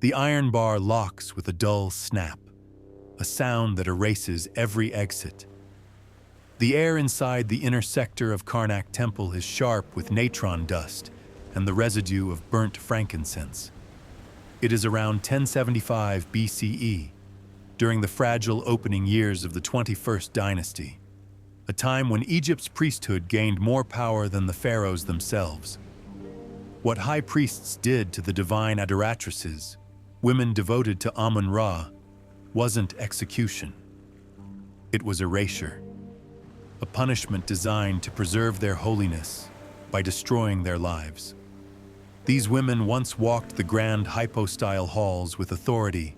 The iron bar locks with a dull snap, a sound that erases every exit. The air inside the inner sector of Karnak Temple is sharp with natron dust and the residue of burnt frankincense. It is around 1075 BCE, during the fragile opening years of the 21st dynasty, a time when Egypt's priesthood gained more power than the pharaohs themselves. What high priests did to the divine adoratresses, women devoted to Amun-Ra, wasn't execution. It was erasure, a punishment designed to preserve their holiness by destroying their lives. These women once walked the grand hypostyle halls with authority,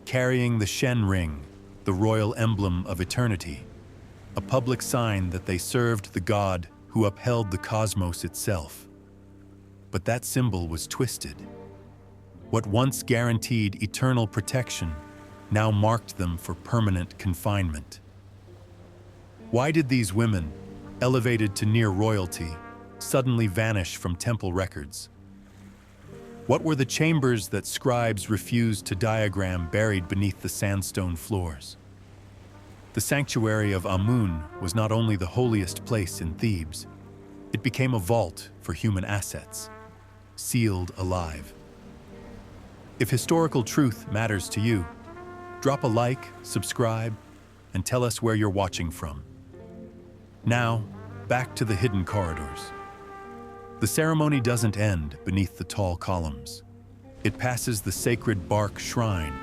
carrying the Shen ring, the royal emblem of eternity, a public sign that they served the god who upheld the cosmos itself. But that symbol was twisted. What once guaranteed eternal protection now marked them for permanent confinement. Why did these women, elevated to near royalty, suddenly vanish from temple records? What were the chambers that scribes refused to diagram buried beneath the sandstone floors? The sanctuary of Amun was not only the holiest place in Thebes, it became a vault for human assets, sealed alive. If historical truth matters to you, drop a like, subscribe, and tell us where you're watching from. Now, back to the hidden corridors. The ceremony doesn't end beneath the tall columns. It passes the sacred bark shrine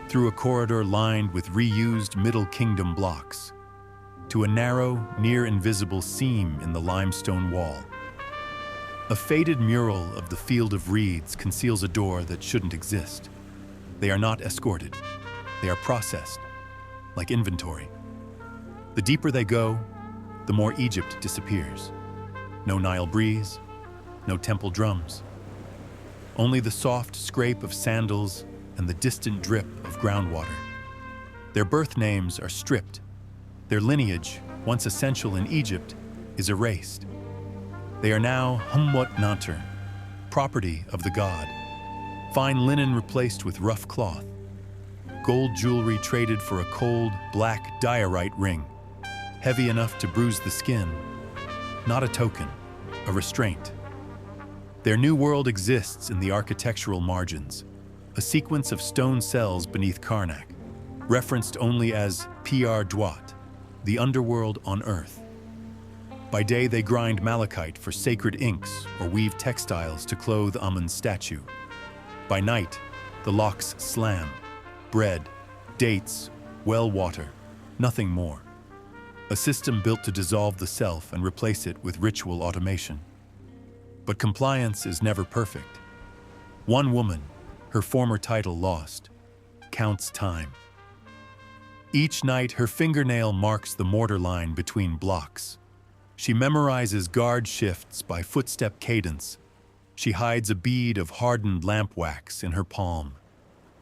through a corridor lined with reused Middle Kingdom blocks to a narrow, near-invisible seam in the limestone wall. A faded mural of the Field of Reeds conceals a door that shouldn't exist. They are not escorted. They are processed, like inventory. The deeper they go, the more Egypt disappears. No Nile breeze, no temple drums. Only the soft scrape of sandals and the distant drip of groundwater. Their birth names are stripped. Their lineage, once essential in Egypt, is erased. They are now Humwat-Nanter, property of the god. Fine linen replaced with rough cloth. Gold jewelry traded for a cold, black diorite ring, heavy enough to bruise the skin. Not a token, a restraint. Their new world exists in the architectural margins, a sequence of stone cells beneath Karnak, referenced only as Pr Dwat, the underworld on Earth. By day they grind malachite for sacred inks or weave textiles to clothe Amun's statue. By night, the locks slam. Bread, dates, well water, nothing more. A system built to dissolve the self and replace it with ritual automation. But compliance is never perfect. One woman, her former title lost, counts time. Each night, her fingernail marks the mortar line between blocks. She memorizes guard shifts by footstep cadence. She hides a bead of hardened lamp wax in her palm.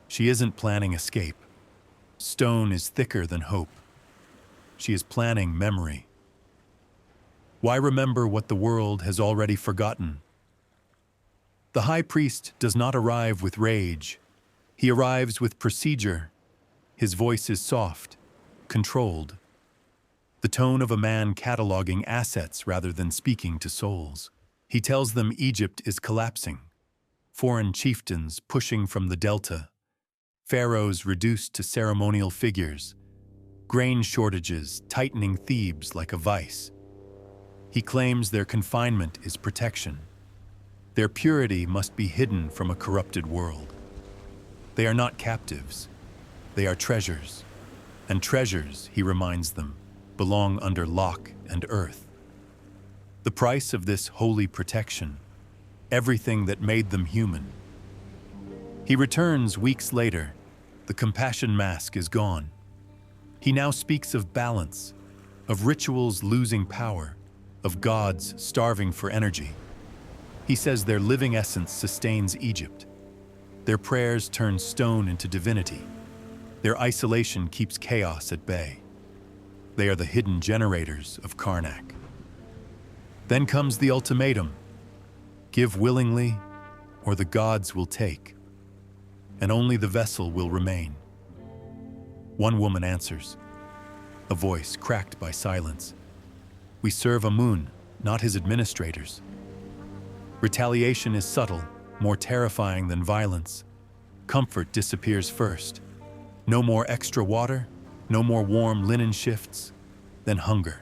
She isn't planning escape. Stone is thicker than hope. She is planning memory. Why remember what the world has already forgotten? The high priest does not arrive with rage. He arrives with procedure. His voice is soft, controlled. The tone of a man cataloging assets rather than speaking to souls. He tells them Egypt is collapsing. Foreign chieftains pushing from the delta. Pharaohs reduced to ceremonial figures. Grain shortages tightening Thebes like a vice. He claims their confinement is protection. Their purity must be hidden from a corrupted world. They are not captives. They are treasures. And treasures, he reminds them, belong under lock and earth. The price of this holy protection, everything that made them human. He returns weeks later. The compassion mask is gone. He now speaks of balance, of rituals losing power, of gods starving for energy. He says their living essence sustains Egypt. Their prayers turn stone into divinity. Their isolation keeps chaos at bay. They are the hidden generators of Karnak. Then comes the ultimatum. Give willingly, or the gods will take. and only the vessel will remain. One woman answers, a voice cracked by silence. We serve Amun, not his administrators. Retaliation is subtle, more terrifying than violence. Comfort disappears first. No more extra water, no more warm linen shifts, then hunger.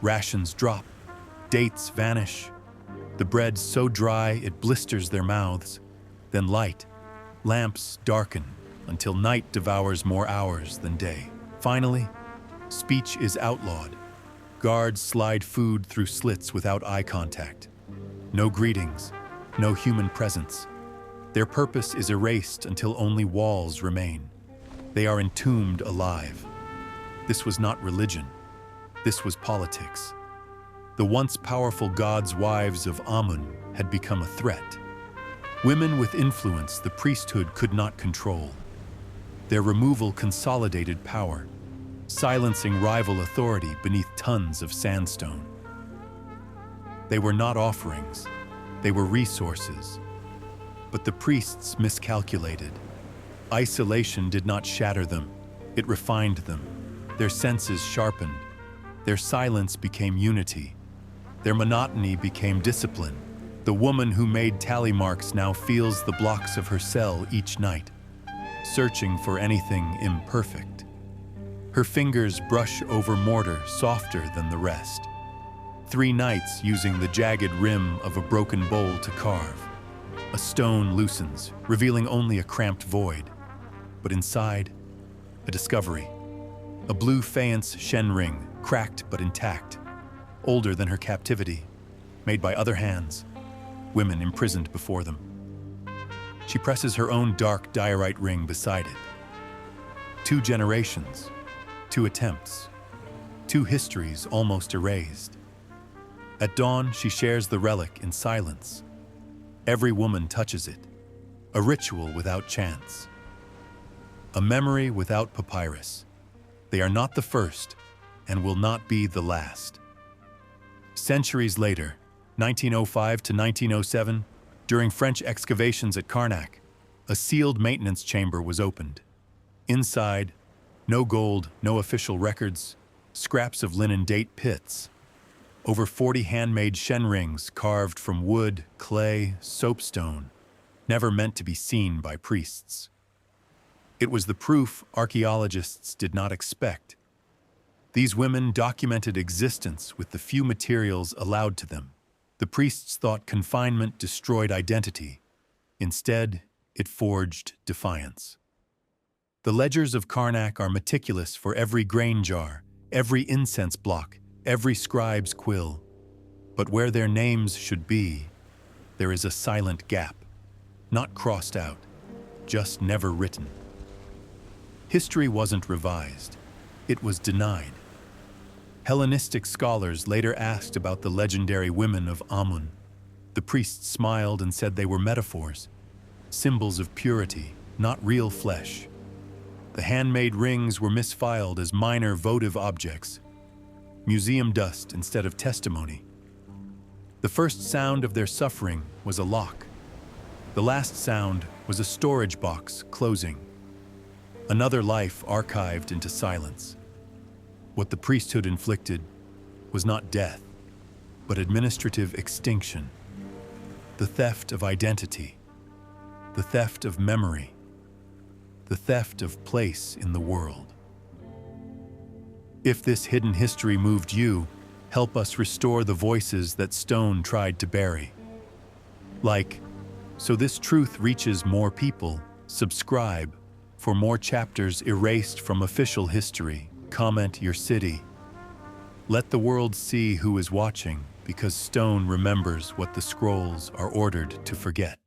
Rations drop, dates vanish. The bread so dry it blisters their mouths, then light. Lamps darken until night devours more hours than day. Finally, speech is outlawed. Guards slide food through slits without eye contact. No greetings, no human presence. Their purpose is erased until only walls remain. They are entombed alive. This was not religion. This was politics. The once powerful gods' wives of Amun had become a threat. Women with influence the priesthood could not control. Their removal consolidated power, silencing rival authority beneath tons of sandstone. They were not offerings, they were resources. But the priests miscalculated. Isolation did not shatter them, it refined them. Their senses sharpened. Their silence became unity. Their monotony became discipline. The woman who made tally marks now feels the blocks of her cell each night, searching for anything imperfect. Her fingers brush over mortar softer than the rest. 3 nights using the jagged rim of a broken bowl to carve. A stone loosens, revealing only a cramped void. But inside, a discovery. A blue faience Shen ring, cracked but intact, older than her captivity, made by other hands, women imprisoned before them. She presses her own dark diorite ring beside it. 2 generations, 2 attempts, 2 histories almost erased. At dawn, she shares the relic in silence. Every woman touches it, a ritual without chance. A memory without papyrus. They are not the first and will not be the last. Centuries later, 1905 to 1907, during French excavations at Karnak, a sealed maintenance chamber was opened. Inside, no gold, no official records, scraps of linen date pits. Over 40 handmade Shen rings carved from wood, clay, soapstone, never meant to be seen by priests. It was the proof archaeologists did not expect. These women documented existence with the few materials allowed to them. The priests thought confinement destroyed identity. Instead, it forged defiance. The ledgers of Karnak are meticulous for every grain jar, every incense block, every scribe's quill. But where their names should be, there is a silent gap, not crossed out, just never written. History wasn't revised, it was denied. Hellenistic scholars later asked about the legendary women of Amun. The priests smiled and said they were metaphors, symbols of purity, not real flesh. The handmade rings were misfiled as minor votive objects, museum dust instead of testimony. The first sound of their suffering was a lock. The last sound was a storage box closing. Another life archived into silence. What the priesthood inflicted was not death, but administrative extinction. The theft of identity, the theft of memory, the theft of place in the world. If this hidden history moved you, help us restore the voices that stone tried to bury. Like, so this truth reaches more people, subscribe. For more chapters erased from official history, comment your city. Let the world see who is watching, because stone remembers what the scrolls are ordered to forget.